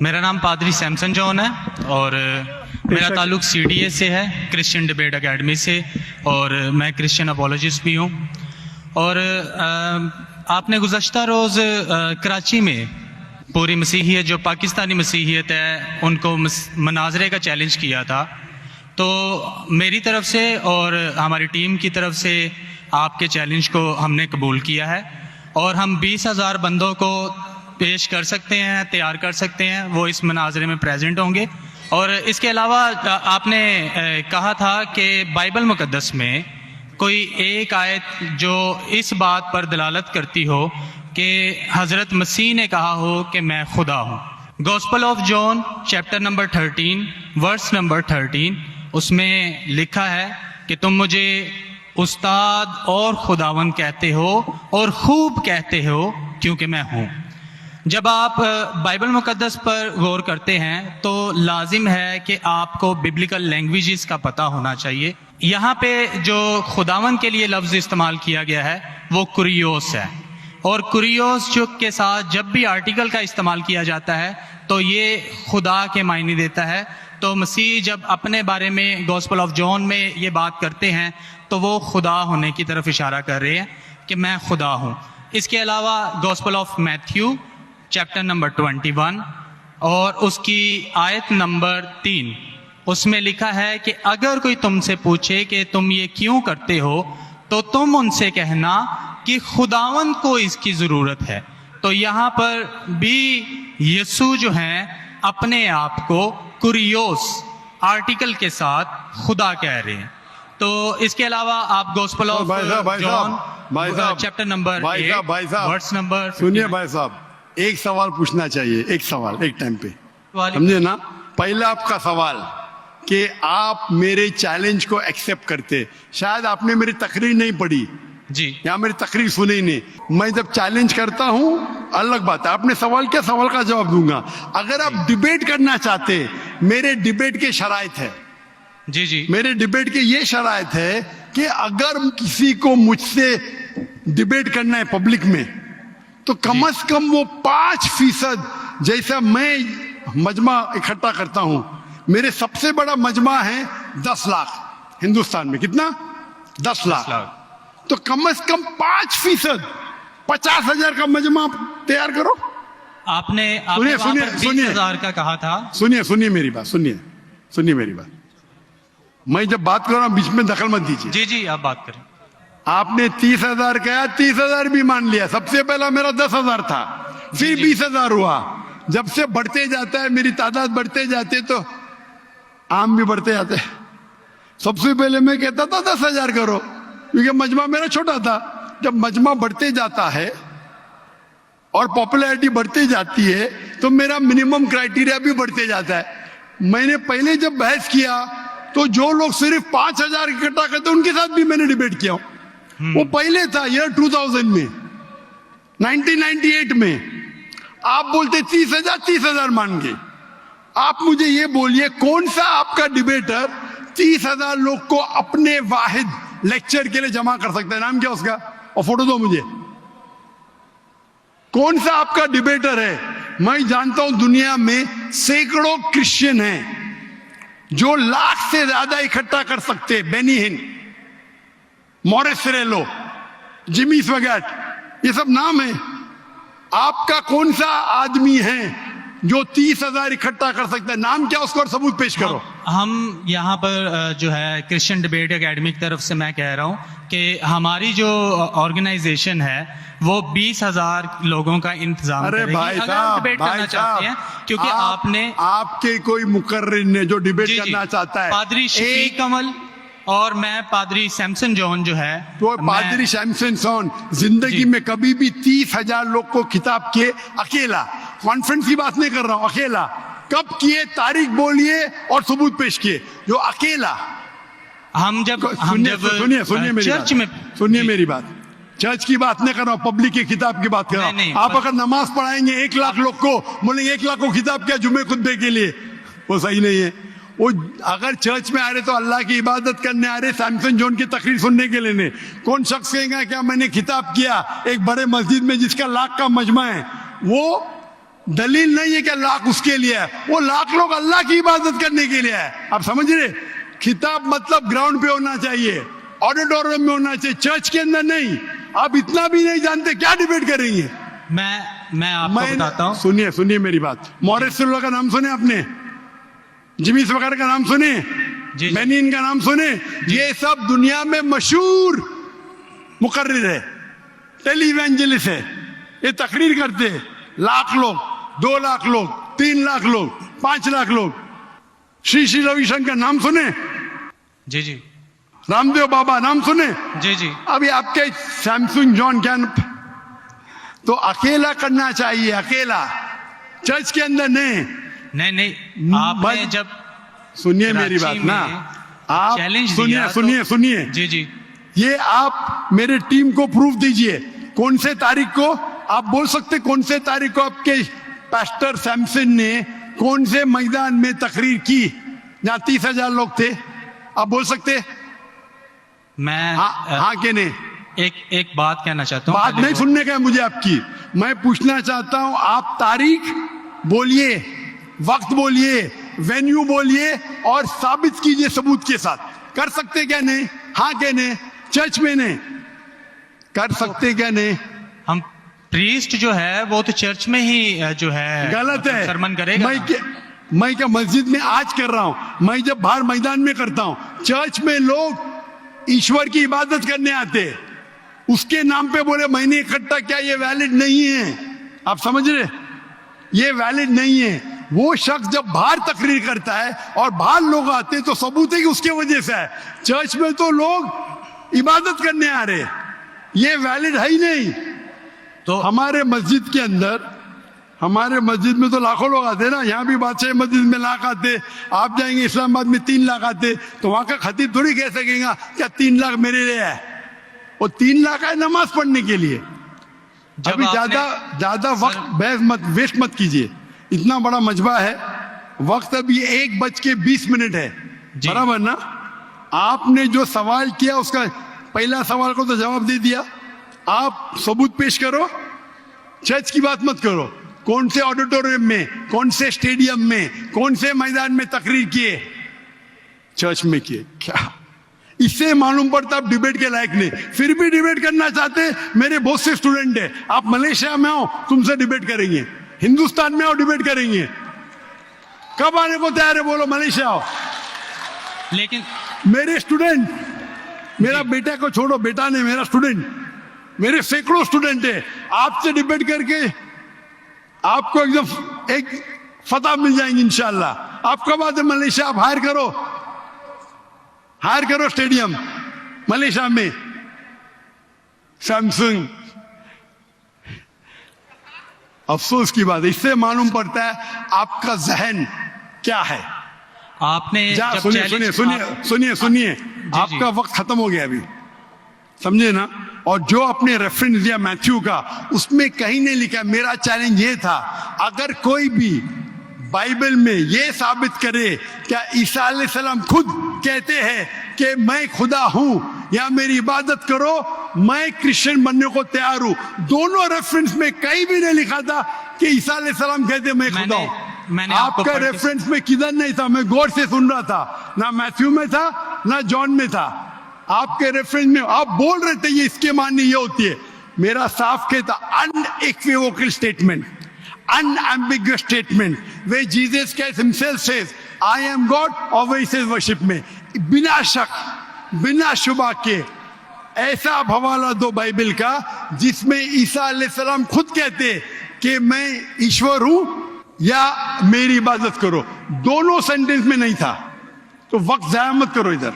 मेरा नाम पादरी सैमसन जॉन है और मेरा ताल्लुक CDA से है, क्रिश्चियन डिबेट एकेडमी से, और मैं क्रिश्चियन अपोलॉजिस्ट भी हूँ। और आपने गुज़श्ता रोज़ कराची में पूरी मसीहियत, जो पाकिस्तानी मसीहियत है, उनको मनाजरे का चैलेंज किया था। तो मेरी तरफ से और हमारी टीम की तरफ से आपके चैलेंज को हमने कबूल किया है और हम 20,000 बंदों को पेश कर सकते हैं, तैयार कर सकते हैं, वो इस मनाजरे में प्रेजेंट होंगे। और इसके अलावा आपने कहा था कि बाइबल मुकद्दस में कोई एक आयत जो इस बात पर दलालत करती हो कि हज़रत मसीह ने कहा हो कि मैं खुदा हूँ। Gospel of John chapter number 13 verse number 13, उसमें लिखा है कि तुम मुझे उस्ताद और खुदावंद कहते हो और खूब कहते हो क्योंकि मैं हूँ। जब आप बाइबल मुकद्दस पर गौर करते हैं तो लाजिम है कि आपको बिब्लिकल लैंग्वेजेस का पता होना चाहिए। यहाँ पे जो खुदावंद के लिए लफ्ज़ इस्तेमाल किया गया है वो कुरियोस है, और कुरियोस जो के साथ जब भी आर्टिकल का इस्तेमाल किया जाता है तो ये खुदा के मायने देता है। तो मसीह जब अपने बारे में गॉस्पेल ऑफ जॉन में ये बात करते हैं तो वो खुदा होने की तरफ इशारा कर रहे हैं कि मैं खुदा हूँ। इसके अलावा gospel of Matthew chapter number 21 और उसकी आयत नंबर 3, उसमें लिखा है कि अगर कोई तुमसे पूछे कि तुम ये क्यों करते हो तो तुम उनसे कहना कि खुदावंद को इसकी ज़रूरत है। तो यहाँ पर भी यीशु जो हैं अपने आप को कुरियोस आर्टिकल के साथ खुदा कह रहे हैं। तो इसके अलावा आप gospel of John chapter number 8 verse number, सुनिए भाई साहब, एक सवाल पूछना चाहिए, एक सवाल एक टाइम पे, समझे ना। पहला आपका सवाल कि आप मेरे चैलेंज को एक्सेप्ट करते। शायद आपने मेरी तकरीर नहीं पढ़ी जी, या मेरी तकरीर सुनी नहीं। मैं जब चैलेंज करता हूँ अलग बात है, आपने सवाल किया, सवाल का जवाब दूंगा। अगर आप डिबेट करना चाहते, मेरे डिबेट के शराइत है जी जी, मेरे डिबेट के ये शराइत है कि अगर किसी को मुझसे डिबेट करना है पब्लिक में तो कम से कम वो 5% जैसा मैं मजमा इकट्ठा करता हूं। मेरे सबसे बड़ा मजमा है 10 लाख हिंदुस्तान में। कितना? 10 लाख। तो कम से कम 5%, 50,000 का मजमा तैयार करो। आपने सुनिए 20,000 का कहा था। सुनिए मेरी बात, सुनिए मेरी बात। मैं जब बात कर रहा हूं बीच में दखल मत दीजिए। जी जी, आप बात करें। आपने 30,000 कहा, 30,000 भी मान लिया। सबसे पहला मेरा 10,000 था, फिर 20,000 हुआ। जब से बढ़ते जाता है, मेरी तादाद बढ़ते जाते तो आम भी बढ़ते जाते। सबसे पहले मैं कहता था 10,000 करो, क्योंकि मजमा मेरा छोटा था। जब मजमा बढ़ते जाता है और पॉपुलैरिटी बढ़ती जाती है तो मेरा मिनिमम क्राइटेरिया भी बढ़ते जाता है। मैंने पहले जब बहस किया तो जो लोग सिर्फ 5,000 इकट्ठा करते उनके साथ भी मैंने डिबेट किया। वो पहले था ईयर 2000 में, 1998 में। आप बोलते 30,000 मान गए। आप मुझे ये बोलिए, कौन सा आपका डिबेटर 30,000 लोग को अपने वाहिद लेक्चर के लिए जमा कर सकता है? नाम क्या उसका, और फोटो दो मुझे। कौन सा आपका डिबेटर है? मैं जानता हूं दुनिया में सैकड़ों क्रिश्चियन हैं जो लाख से ज्यादा इकट्ठा कर सकते। बेनी हिन, मॉरिस सिरेलो, जिमी स्वैगट, ये सब नाम है। आपका कौन सा आदमी है जो 30,000 इकट्ठा कर सकता है? नाम क्या उसको और सबूत पेश करो। हम यहाँ पर जो है क्रिश्चियन डिबेट एकेडमी की तरफ से मैं कह रहा हूँ कि हमारी जो ऑर्गेनाइजेशन है वो 20,000 लोगों का इंतजाम अरे करेगी। भाई अगर आप डिबेट करना चाहते हैं, क्योंकि आपके कोई मुकर्रिर ने जो डिबेट करना चाहता है, पादरी शफीक कमल और मैं पादरी सैमसन जॉन जो है, तो पादरी सैमसन जॉन जिंदगी में कभी भी 30,000 लोग को खिताब किए अकेला। कॉन्फ्रेंस की बात नहीं कर रहा हूं, अकेला। कब किए, तारीख बोलिए और सबूत पेश किए। जो अकेला हम जब सुनिए चर्च में, सुनिए मेरी बात। चर्च की बात नहीं कर रहा हूं, पब्लिक की किताब की बात कर रहा हूं। आप अगर नमाज पढ़ाएंगे 1 लाख लोग को, बोलेंगे 1 लाख को किताब क्या जुम्मे खुतबे के लिए, वो सही नहीं है। वो अगर चर्च में आ रहे तो अल्लाह की इबादत करने आ रहे, सैमसन जॉन की तकरीर सुनने के लिए नहीं। कौन शख्स कहेगा क्या मैंने किताब किया एक बड़े मस्जिद में जिसका लाख का मजमा है? वो दलील नहीं है कि लाख उसके लिए है, वो लाख लोग अल्लाह की इबादत करने के लिए है। आप समझ रहे? खिताब मतलब ग्राउंड पे होना चाहिए, ऑडिटोरियम में होना चाहिए, चर्च के अंदर नहीं। आप इतना भी नहीं जानते, क्या डिबेट करेंगे? मैं आपको बताता हूँ। सुनिए मेरी बात। मॉरिस सिल्वा का नाम सुने आपने? जिमी वगैरह का नाम सुने? जी। बेनिन का नाम सुने? ये सब दुनिया में मशहूर मुकर्रिर है, टेलीवेंजलिस्ट है। ये तकरीर करते हैं, लाख लोग, 2 लाख लोग, 3 लाख लोग, 5 लाख लोग। श्री रविशंकर नाम सुने? जी जी। रामदेव बाबा नाम सुने? जी जी। अभी आपके सैमसंग जॉन क्या तो अकेला करना चाहिए, अकेला, चर्च के अंदर नहीं। नहीं आपने जब सुनिए मेरी बात ना, आप चैलेंज सुनिए जी जी। ये आप मेरे टीम को प्रूफ दीजिए, कौन से तारीख को आप बोल सकते, कौन से तारीख को आपके पास्टर सैमसन ने कौन से मैदान में तकरीर की जहां 30,000 लोग थे? आप बोल सकते? मैं हाँ के नहीं? एक बात कहना चाहता हूँ। बात नहीं सुनने का है मुझे आपकी, मैं पूछना चाहता हूं, आप तारीख बोलिए, वक्त बोलिए, वेन्यू बोलिए और साबित कीजिए सबूत के साथ। कर सकते क्या नहीं? हाँ क्या नहीं? चर्च में नहीं कर सकते क्या नहीं? हम प्रीस्ट जो है वो तो चर्च में ही जो है गलत है, सरमन करेगा। मैं क्या मस्जिद में आज कर रहा हूं, मैं जब बाहर मैदान में करता हूं। चर्च में लोग ईश्वर की इबादत करने आते, उसके नाम पे बोले मैंने इकट्ठा किया, ये वैलिड नहीं है। आप समझ रहे? ये वैलिड नहीं है। वो शख्स जब बाहर तकरीर करता है और बाहर लोग आते हैं तो सबूत है कि उसके वजह से है। चर्च में तो लोग इबादत करने आ रहे, ये वैलिड है ही नहीं। तो हमारे मस्जिद के अंदर, हमारे मस्जिद में तो लाखों लोग आते हैं ना। यहाँ भी बादशाह मस्जिद में लाख आते, आप जाएंगे इस्लामाबाद में 3 लाख आते, तो वहां का खतीब थोड़ी कह सकेगा क्या 3 लाख मेरे लिए है। वो 3 लाख है नमाज पढ़ने के लिए। अभी ज्यादा वक्त बहस मत वेस्ट मत कीजिए, इतना बड़ा मजबा है। वक्त अभी 1:20 है, बराबर ना? आपने जो सवाल किया उसका पहला सवाल को तो जवाब दे दिया। आप सबूत पेश करो, चर्च की बात मत करो। कौन से ऑडिटोरियम में, कौन से स्टेडियम में, कौन से मैदान में तकरीर किए? चर्च में किए। क्या इससे मालूम पड़ता आप डिबेट के लायक नहीं, फिर भी डिबेट करना चाहते? मेरे बहुत से स्टूडेंट है, आप मलेशिया में आओ, तुमसे डिबेट करेंगे। हिंदुस्तान में आओ, डिबेट करेंगे। कब आने को तैयार है? बोलो, मलेशिया आओ। लेकिन मेरे स्टूडेंट, मेरा बेटा को छोड़ो, बेटा नहीं, मेरा स्टूडेंट, मेरे सैकड़ों स्टूडेंट है। आपसे डिबेट करके आपको एकदम एक फतह मिल जाएंगे इंशाल्लाह। आप कब आते मलेशिया? आप हायर करो स्टेडियम मलेशिया में, सैमसंग। अफसोस की बात है, इससे मालूम पड़ता है आपका जहन क्या है। आपने सुनिए आपका वक्त खत्म हो गया अभी, समझे ना? और जो आपने रेफरेंस दिया मैथ्यू का, उसमें कहीं नहीं लिखा। मेरा चैलेंज ये था, अगर कोई भी बाइबल में ये साबित करे क्या ईसा अलैहिस्सलाम खुद कहते हैं कि मैं खुदा हूं या मेरी इबादत करो, मैं क्रिश्चियन बनने को तैयार हूं। दोनों रेफरेंस में कहीं भी नहीं लिखा था कि ईसा अलैहिस्सलाम कहते मैं खुदा हूं। आपका रेफरेंस में किधर नहीं था, मैं गौर से सुन रहा था, ना मैथ्यू में था ना जॉन में था। आपके रेफरेंस में आप बोल रहे थे ये इसके माननी ये होती है। मेरा साफ कहता unequivocal statement, unambiguous statement where Jesus Christ himself says I am God और वही says worship में, बिना शक बिना शुबा के ऐसा हवाला दो बाइबल का जिसमें ईसा अलैहिस्सलाम खुद कहते कि मैं ईश्वर हूं या मेरी इबादत करो। दोनों सेंटेंस में नहीं था, तो वक्त जाया मत करो इधर।